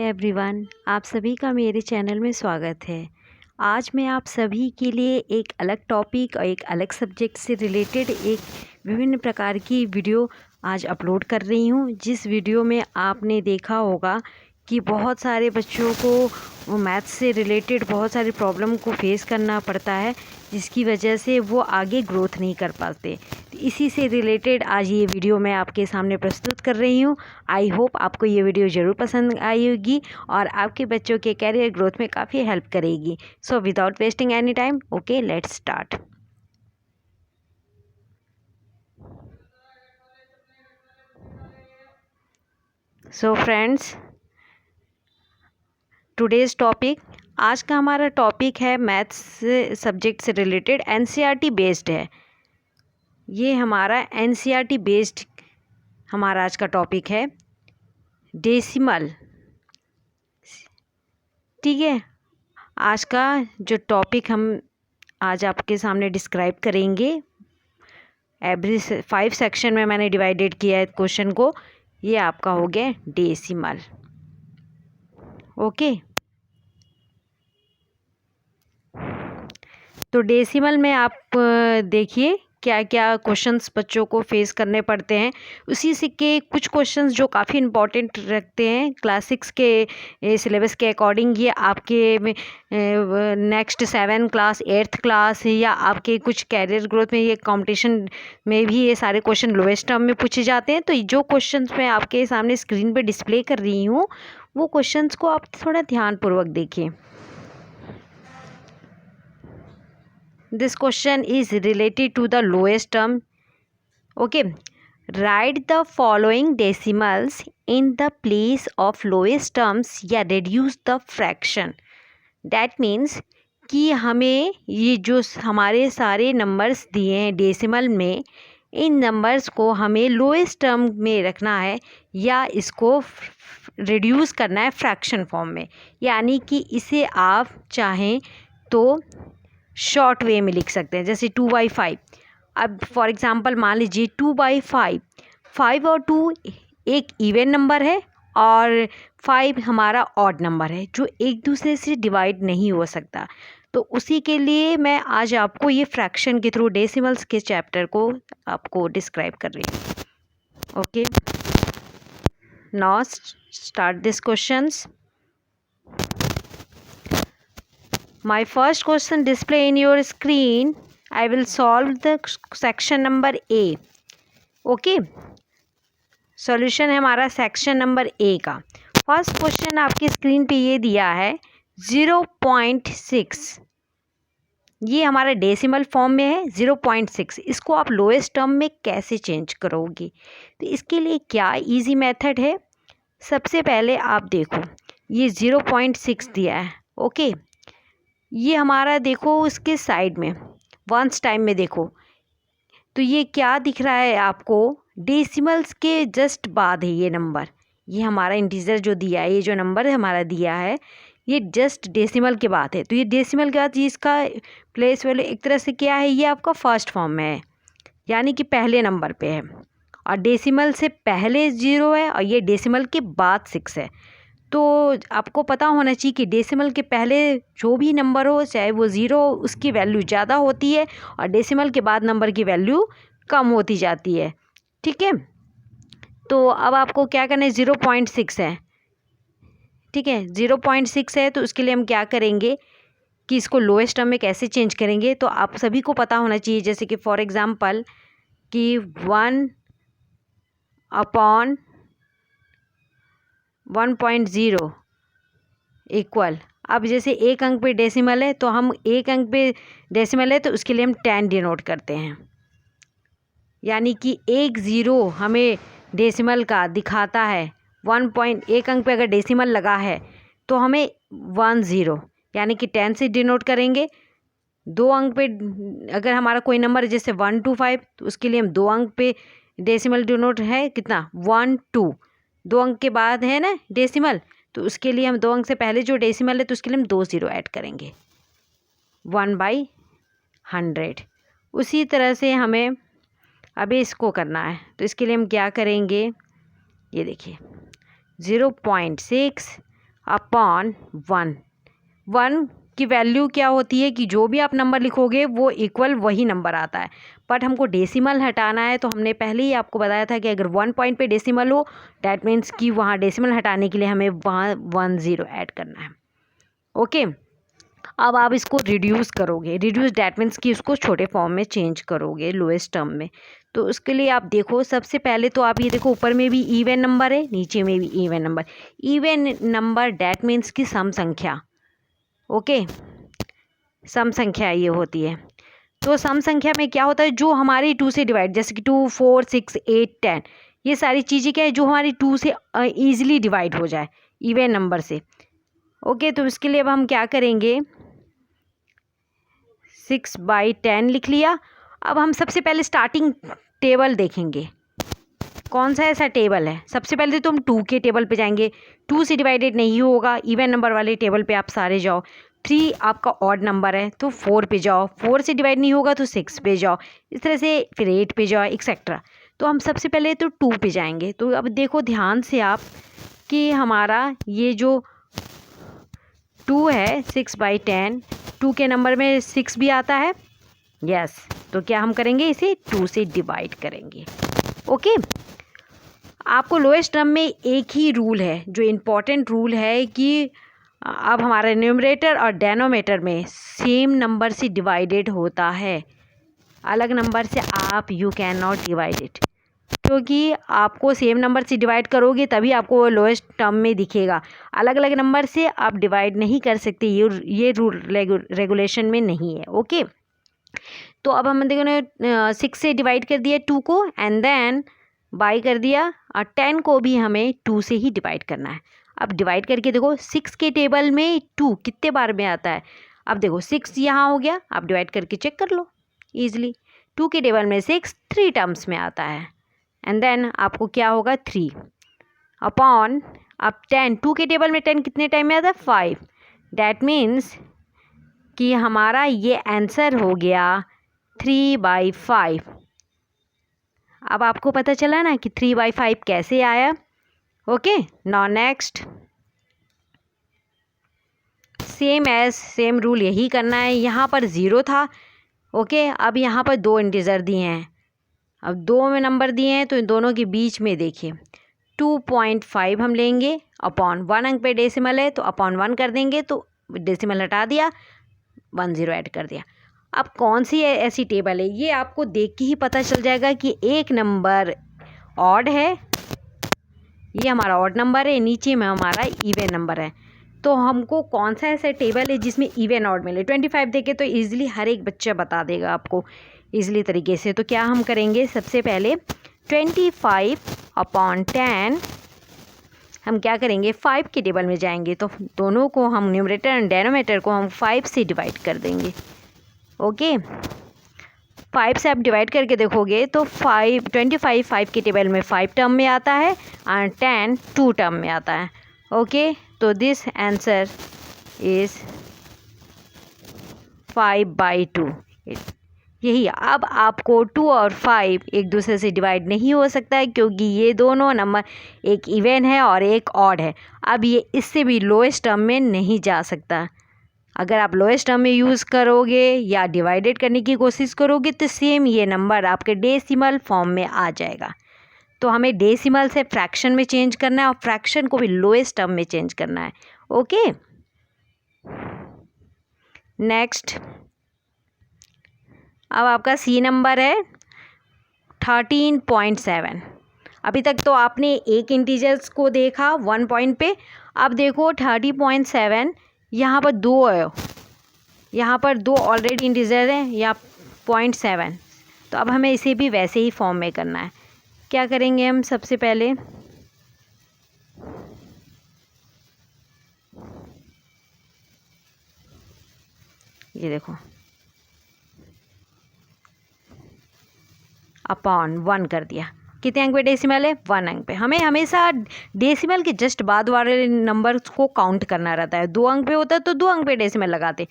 Everyone, आप सभी का मेरे चैनल में स्वागत है। आज मैं आप सभी के लिए एक अलग टॉपिक और एक अलग सब्जेक्ट से रिलेटेड एक विभिन्न प्रकार की वीडियो आज अपलोड कर रही हूँ। जिस वीडियो में आपने देखा होगा कि बहुत सारे बच्चों को मैथ्स से रिलेटेड बहुत सारी प्रॉब्लम को फेस करना पड़ता है, जिसकी वजह से वो आगे ग्रोथ नहीं कर पाते। तो इसी से रिलेटेड आज ये वीडियो मैं आपके सामने प्रस्तुत कर रही हूँ। आई होप आपको ये वीडियो ज़रूर पसंद आई होगी और आपके बच्चों के कैरियर ग्रोथ में काफ़ी हेल्प करेगी। So without wasting any time, okay, let's start. So friends, today's topic, आज का हमारा टॉपिक है मैथ्स सब्जेक्ट से रिलेटेड, एनसीईआरटी बेस्ड है। ये हमारा एनसीईआरटी बेस्ड हमारा आज का टॉपिक है, डेसिमल। ठीक है, आज का जो टॉपिक हम आज आपके सामने डिस्क्राइब करेंगे, एवरी 5 सेक्शन में मैंने डिवाइडेड किया है क्वेश्चन को। ये आपका हो गया डेसिमल। ओके, तो डेसिमल में आप देखिए क्या क्या क्वेश्चंस बच्चों को फेस करने पड़ते हैं। उसी से के कुछ क्वेश्चंस जो काफ़ी इम्पोर्टेंट रखते हैं क्लास 6 के सिलेबस के अकॉर्डिंग। ये आपके नेक्स्ट 7 क्लास 8th क्लास या आपके कुछ कैरियर ग्रोथ में, ये कंपटीशन में भी ये सारे क्वेश्चन लोएस्ट टर्म में पूछे जाते हैं। तो जो क्वेश्चंस मैं आपके सामने स्क्रीन पे डिस्प्ले कर रही हूँ, वो क्वेश्चंस को आप थोड़ा ध्यानपूर्वक देखिए। This question is related to the lowest term. Okay, write the following decimals in the place of lowest terms या reduce the fraction. That means कि हमें ये जो हमारे सारे नंबर्स दिए हैं डेसिमल में, इन नंबर्स को हमें लोएस्ट टर्म में रखना है या इसको रिड्यूस करना है फ्रैक्शन फॉर्म में। यानी कि इसे आप चाहें तो शॉर्ट वे में लिख सकते हैं, जैसे 2/5। अब फॉर एग्जांपल मान लीजिए 2/5, 5 और 2 एक इवन नंबर है और 5 हमारा ऑड नंबर है जो एक दूसरे से डिवाइड नहीं हो सकता। तो उसी के लिए मैं आज आपको ये फ्रैक्शन के थ्रू डेसिमल्स के चैप्टर को आपको डिस्क्राइब कर रही हूँ। Okay, now start this questions. My first question display in your screen. I will solve the section number A. Okay, solution है हमारा सेक्शन नंबर A का। फर्स्ट क्वेश्चन आपकी स्क्रीन पे ये दिया है 0.6। ये हमारा डेसिमल फॉर्म में है 0.6। इसको आप लोएस्ट टर्म में कैसे चेंज करोगे? तो इसके लिए क्या इजी मेथड है। सबसे पहले आप देखो, ये 0.6 दिया है। ओके, ये हमारा देखो उसके साइड में वंस टाइम में देखो, तो ये क्या दिख रहा है आपको, डेसिमल्स के जस्ट बाद है ये नंबर। ये हमारा इंटीजर जो दिया है, ये जो नंबर हमारा दिया है, ये जस्ट डेसिमल के बाद है। तो ये डेसिमल के बाद ये इसका प्लेस वैल्यू एक तरह से क्या है, ये आपका फर्स्ट फॉर्म में है, यानी कि पहले नंबर पे है। और डेसिमल से पहले 0 है और ये डेसिमल के बाद 6 है। तो आपको पता होना चाहिए कि डेसिमल के पहले जो भी नंबर हो, चाहे वो 0 हो, उसकी वैल्यू ज़्यादा होती है और डेसिमल के बाद नंबर की वैल्यू कम होती जाती है। ठीक है, तो अब आपको क्या करना है, 0.6 है। ठीक है, 0.6 है, तो उसके लिए हम क्या करेंगे कि इसको लोएस्ट टर्म में कैसे चेंज करेंगे। तो आप सभी को पता होना चाहिए, जैसे कि फॉर एग्ज़ाम्पल कि 1/1.0 इक्वल, अब जैसे एक अंक पे डेसिमल है तो हम एक अंक पे डेसिमल है तो उसके लिए हम 10 डिनोट करते हैं। यानी कि 1 0 हमें डेसिमल का दिखाता है। 1 अंक पे अगर डेसिमल लगा है तो हमें 1 0 यानी कि 10 से डिनोट करेंगे। 2 अंक पे अगर हमारा कोई नंबर जैसे 1 2 5, तो उसके लिए हम 2 अंक पे डेसिमल डिनोट है कितना, 1 2। 2 अंक के बाद है ना डेसिमल, तो उसके लिए हम 2 अंक से पहले जो डेसिमल है तो उसके लिए हम 2 0 ऐड करेंगे, 1/100। उसी तरह से हमें अभी इसको करना है, तो इसके लिए हम क्या करेंगे, ये देखिए 0.6 अपॉन 1। 1 की वैल्यू क्या होती है कि जो भी आप नंबर लिखोगे वो इक्वल वही नंबर आता है, बट हमको डेसिमल हटाना है। तो हमने पहले ही आपको बताया था कि अगर 1 पॉइंट पे डेसिमल हो डैट मीन्स कि वहाँ डेसिमल हटाने के लिए हमें वहाँ 1 0 ऐड करना है। ओके, अब आप इसको रिड्यूस करोगे, रिड्यूस डैट मीन्स कि उसको छोटे फॉर्म में चेंज करोगे लोएस्ट टर्म में। तो उसके लिए आप देखो, सबसे पहले तो आप ये देखो ऊपर में भी इवन नंबर है, नीचे में भी even number. Even number that means कि सम संख्या। ओके, सम संख्या ये होती है। तो सम संख्या में क्या होता है, जो हमारी 2 से डिवाइड, जैसे कि 2 4 6 8 10, ये सारी चीज़ें क्या है जो हमारी 2 से ईजिली डिवाइड हो जाए इवन नंबर से। ओके, तो इसके लिए अब हम क्या करेंगे, 6/10 लिख लिया। अब हम सबसे पहले स्टार्टिंग टेबल देखेंगे, कौन सा ऐसा टेबल है। सबसे पहले तो हम 2 के टेबल पे जाएंगे, 2 से डिवाइडेड नहीं होगा, इवन नंबर वाले टेबल पे आप सारे जाओ। 3 आपका ऑड नंबर है तो 4 पे जाओ, 4 से डिवाइड नहीं होगा तो 6 पे जाओ, इस तरह से फिर 8 पे जाओ एक्सेट्रा। तो हम सबसे पहले तो 2 पे जाएंगे। तो अब देखो ध्यान से आप कि हमारा ये जो 2 है 6/10, 2 के नंबर में 6 भी आता है। यस, तो क्या हम करेंगे, इसे 2 से डिवाइड करेंगे। ओके, आपको लोएस्ट टर्म में एक ही रूल है जो इम्पॉर्टेंट रूल है कि अब हमारा न्यूमरेटर और डेनोमीटर में सेम नंबर से डिवाइडेड होता है, अलग नंबर से आप you can not divide it, क्योंकि आपको सेम नंबर से डिवाइड करोगे तभी आपको लोएस्ट टर्म में दिखेगा। अलग अलग नंबर से आप डिवाइड नहीं कर सकते, ये रूल रेगुलेशन में नहीं है। ओके, तो अब हम देखो 6 से डिवाइड कर दिया 2 को, एंड देन बाई कर दिया, और 10 को भी हमें 2 से ही डिवाइड करना है। अब डिवाइड करके देखो 6 के टेबल में 2 कितने बार में आता है। अब देखो 6 यहाँ हो गया, आप डिवाइड करके चेक कर लो ईजिली। 2 के टेबल में 6 3 टर्म्स में आता है, एंड देन आपको क्या होगा 3 अपॉन, अब 10, 2 के टेबल में 10 कितने टाइम में आता है 5। डैट मीन्स कि हमारा ये आंसर हो गया 3/5। अब आपको पता चला ना कि 3/5 कैसे आया। Okay, now next same rule यही करना है। यहाँ पर 0 था। ओके, अब यहाँ पर 2 इंटीजर दिए हैं, अब 2 में नंबर दिए हैं तो इन दोनों के बीच में देखिए 2.5 हम लेंगे, अपॉन 1 अंक पे डेसिमल है तो अपॉन 1 कर देंगे, तो डेसिमल हटा दिया, 1 0 ऐड कर दिया। अब कौन सी ऐसी टेबल है, ये आपको देख के ही पता चल जाएगा कि एक नंबर ऑड है, ये हमारा ऑड नंबर है, नीचे में हमारा इवन नंबर है। तो हमको कौन सा ऐसा टेबल है जिसमें इवन ऑड मिले। 25 देखे तो ईजिली हर एक बच्चा बता देगा आपको ईजिली तरीके से। तो क्या हम करेंगे, सबसे पहले 25/10 हम क्या करेंगे 5 के टेबल में जाएंगे, तो दोनों को हम न्यूमरेटर एंड डेनोमीटर को हम 5 से डिवाइड कर देंगे। ओके, 5 से आप डिवाइड करके देखोगे तो 25 5 के टेबल में 5 टर्म में आता है और 10 2 टर्म में आता है। ओके, तो दिस आंसर इज़ 5/2। यही, अब आपको 2 और 5 एक दूसरे से डिवाइड नहीं हो सकता है क्योंकि ये दोनों नंबर एक इवन है और एक ऑड है। अब ये इससे भी लोएस्ट टर्म में नहीं जा सकता। अगर आप लोएस्ट टर्म में यूज़ करोगे या डिवाइडेड करने की कोशिश करोगे तो सेम ये नंबर आपके डेसिमल फॉर्म में आ जाएगा। तो हमें डेसिमल से फ्रैक्शन में चेंज करना है और फ्रैक्शन को भी लोएस्ट टर्म में चेंज करना है। ओके, नेक्स्ट अब आपका सी नंबर है 13.7। अभी तक तो आपने एक इंटीजर्स को देखा 1 पॉइंट पे, अब देखो 30.7, यहाँ पर 2 है, यहाँ पर 2 ऑलरेडी इंटीजर हैं या 0.7, तो अब हमें इसे भी वैसे ही फॉर्म में करना है। क्या करेंगे हम, सबसे पहले ये देखो अपॉन 1 कर दिया, कितने अंक पे डेसिमल है 1 अंक पे। हमें हमेशा डेसिमल के जस्ट बाद वाले नंबर्स को काउंट करना रहता है। 2 अंक पे होता है तो 2 अंक पे डेसिमल लगाते,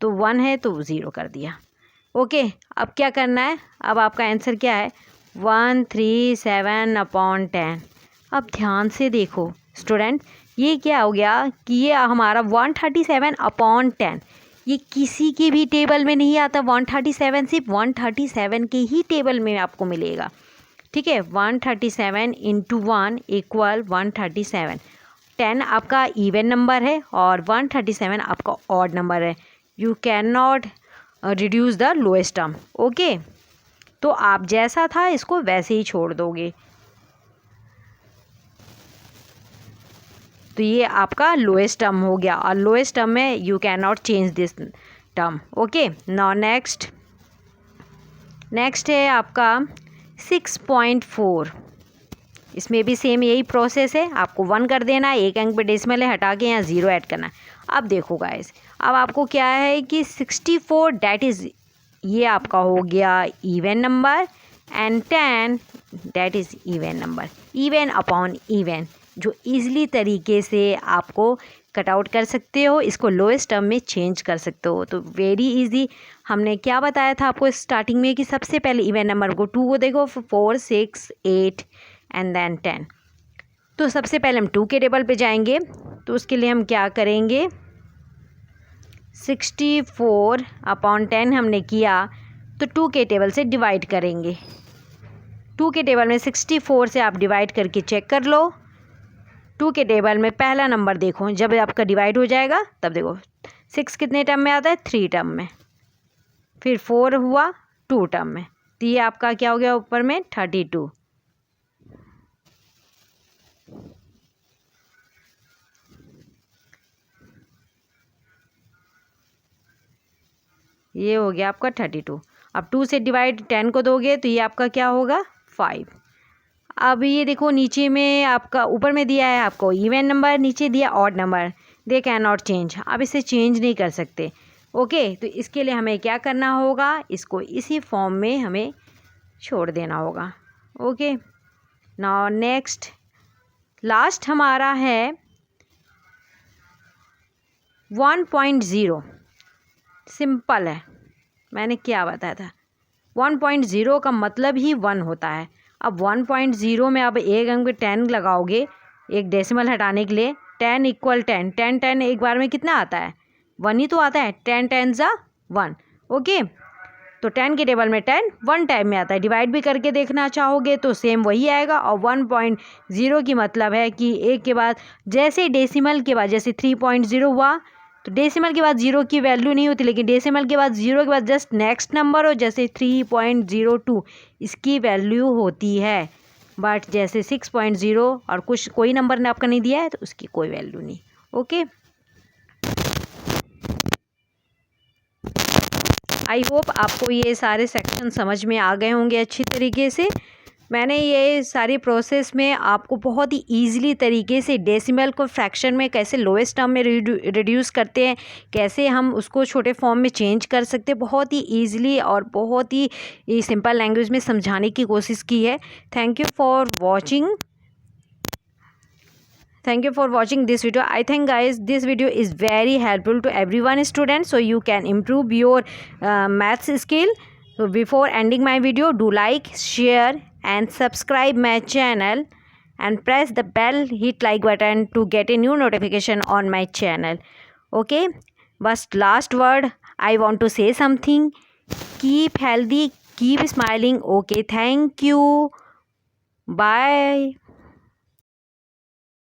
तो 1 है तो 0 कर दिया। ओके, अब क्या करना है, अब आपका आंसर क्या है 137/10। अब ध्यान से देखो स्टूडेंट ये क्या हो गया कि ये हमारा 137/10, ये किसी के भी टेबल में नहीं आता 137, सिर्फ 137 के ही टेबल में आपको मिलेगा। ठीक है, 137 × 1 = 137। 10 आपका इवन नंबर है और 137 आपका ऑड नंबर है। You can not reduce the lowest term. Okay, तो आप जैसा था इसको वैसे ही छोड़ दोगे। तो ये आपका लोएस्ट टर्म हो गया और लोएस्ट टर्म में you can not change this term. Okay, now next है आपका 6.4। इसमें भी सेम यही प्रोसेस है, आपको 1 कर देना है, एक अंक पे डेसिमल है, हटा के यहाँ 0 ऐड करना है। अब देखो गाइस, अब आपको क्या है कि 64 डैट इज़, ये आपका हो गया even number, and 10 that is even number, even upon even, जो ईज़िली तरीके से आपको कट आउट कर सकते हो, इसको लोएस्ट टर्म में चेंज कर सकते हो। तो वेरी इजी। हमने क्या बताया था आपको स्टार्टिंग में कि सबसे पहले इवन नंबर को 2 को देखो, 4, 6, 8 एंड देन 10। तो सबसे पहले हम 2 के टेबल पे जाएंगे, तो उसके लिए हम क्या करेंगे, 64/10 हमने किया तो 2 के टेबल से डिवाइड करेंगे। 2 के टेबल में 64 से आप डिवाइड करके चेक कर लो। 2 के टेबल में पहला नंबर देखो, जब आपका डिवाइड हो जाएगा तब देखो 6 कितने टर्म में आता है, 3 टर्म में, फिर 4 हुआ 2 टर्म में, तो ये आपका क्या हो गया ऊपर में 32। ये हो गया आपका 32। अब 2 से डिवाइड 10 को दोगे तो ये आपका क्या होगा 5। अब ये देखो नीचे में आपका, ऊपर में दिया है आपको इवन नंबर, नीचे दिया odd number, they can not change, अब इसे चेंज नहीं कर सकते। ओके, तो इसके लिए हमें क्या करना होगा, इसको इसी फॉर्म में हमें छोड़ देना होगा। ओके, नाउ नेक्स्ट लास्ट हमारा है 1.0। सिंपल है, मैंने क्या बताया था, 1.0 का मतलब ही 1 होता है। अब 1.0 में अब एक अंक पे 10 लगाओगे, एक डेसिमल हटाने के लिए, 10 = 10, 10 10 एक बार में कितना आता है, 1 ही तो आता है, 10 10 = 1। ओके, तो 10 के टेबल में 10 1 टाइम में आता है। डिवाइड भी करके देखना चाहोगे तो सेम वही आएगा। और 1.0 की मतलब है कि एक के बाद, जैसे डेसिमल के बाद, जैसे 3.0 हुआ तो डेसिमल के बाद 0 की वैल्यू नहीं होती, लेकिन डेसिमल के बाद 0 के बाद जस्ट नेक्स्ट नंबर हो, जैसे 3.02 इसकी वैल्यू होती है। बट जैसे 6.0 और कुछ कोई नंबर ने आपका नहीं दिया है तो उसकी कोई वैल्यू नहीं। ओके, आई होप आपको ये सारे सेक्शन समझ में आ गए होंगे अच्छी तरीके से। मैंने ये सारी प्रोसेस में आपको बहुत ही ईज़िली तरीके से डेसिमल को फ्रैक्शन में कैसे लोएस्ट टर्म में रिड्यूस करते हैं, कैसे हम उसको छोटे फॉर्म में चेंज कर सकते हैं, बहुत ही ईज़िली और बहुत ही सिंपल लैंग्वेज में समझाने की कोशिश की है। Thank you for watching this video. I think guys this video is very helpful to everyone student, so you can improve your maths skill. So before ending my video, do like, share and subscribe my channel and press the bell, hit like button to get a new notification on my channel. Okay, but last word I want to say something. Keep healthy, keep smiling. Okay, thank you, bye.